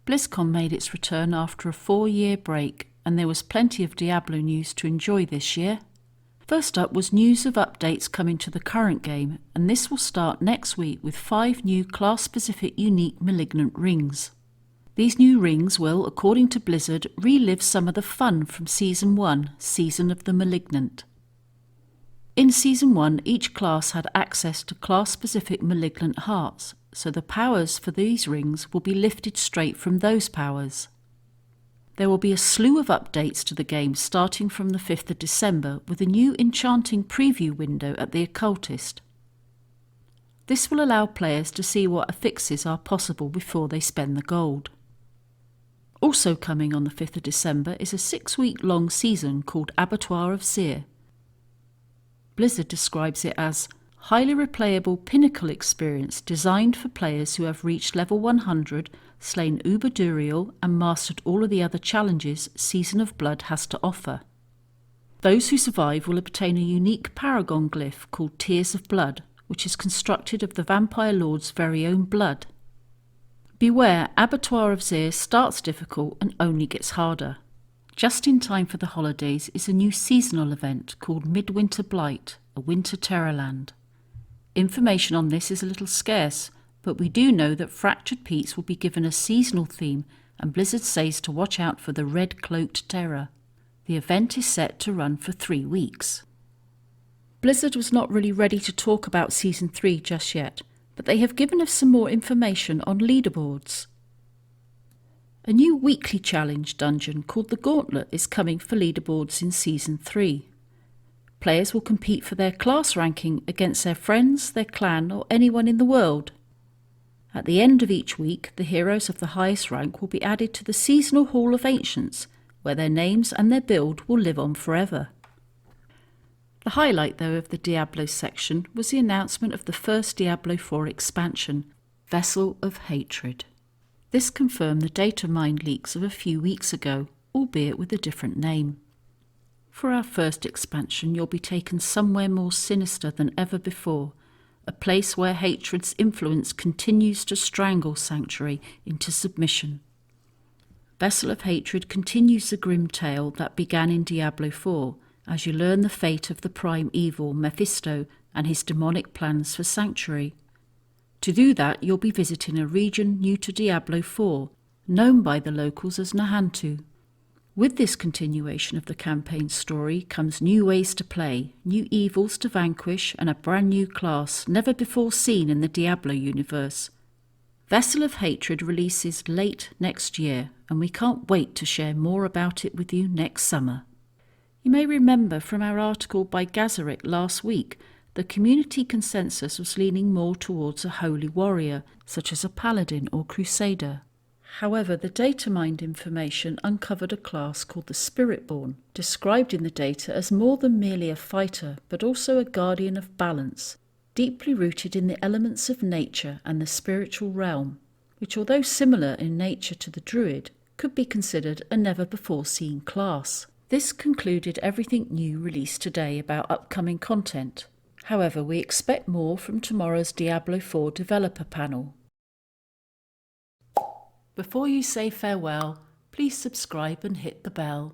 BlizzCon made its return after a 4-year break, and there was plenty of Diablo news to enjoy this year. First up was news of updates coming to the current game, and this will start next week with 5 new class-specific unique Malignant rings. These new rings will, according to Blizzard, relive some of the fun from Season 1, Season of the Malignant. In Season 1, each class had access to class-specific Malignant hearts, so the powers for these rings will be lifted straight from those powers. There will be a slew of updates to the game starting from the 5th of December with a new enchanting preview window at the Occultist. This will allow players to see what affixes are possible before they spend the gold. Also coming on the 5th of December is a 6-week-long season called Abattoir of Zir. Blizzard describes it as highly replayable pinnacle experience designed for players who have reached level 100, slain Uber Duriel and mastered all of the other challenges Season of Blood has to offer. Those who survive will obtain a unique paragon glyph called Tears of Blood, which is constructed of the Vampire Lord's very own blood. Beware, Abattoir of Zir starts difficult and only gets harder. Just in time for the holidays is a new seasonal event called Midwinter Blight, a winter terrorland. Information on this is a little scarce, but we do know that Fractured Peaks will be given a seasonal theme, and Blizzard says to watch out for the red-cloaked terror. The event is set to run for 3 weeks. Blizzard was not really ready to talk about Season 3 just yet, but they have given us some more information on leaderboards. A new weekly challenge dungeon called the Gauntlet is coming for leaderboards in Season 3. Players will compete for their class ranking against their friends, their clan, or anyone in the world. At the end of each week, the heroes of the highest rank will be added to the Seasonal Hall of Ancients, where their names and their build will live on forever. The highlight, though, of the Diablo section was the announcement of the first Diablo 4 expansion, Vessel of Hatred. This confirmed the data mine leaks of a few weeks ago, albeit with a different name. For our first expansion, you'll be taken somewhere more sinister than ever before, a place where hatred's influence continues to strangle Sanctuary into submission. Vessel of Hatred continues the grim tale that began in Diablo 4, as you learn the fate of the prime evil Mephisto and his demonic plans for Sanctuary. To do that, you'll be visiting a region new to Diablo 4, known by the locals as Nahantu. With this continuation of the campaign story comes new ways to play, new evils to vanquish, and a brand new class never before seen in the Diablo universe. Vessel of Hatred releases late next year, and we can't wait to share more about it with you next summer. You may remember from our article by Gazaric last week, the community consensus was leaning more towards a holy warrior, such as a paladin or crusader. However, the data mined information uncovered a class called the Spiritborn, described in the data as more than merely a fighter, but also a guardian of balance, deeply rooted in the elements of nature and the spiritual realm, which, although similar in nature to the Druid, could be considered a never-before-seen class. This concluded everything new released today about upcoming content. However, we expect more from tomorrow's Diablo 4 developer panel. Before you say farewell, please subscribe and hit the bell.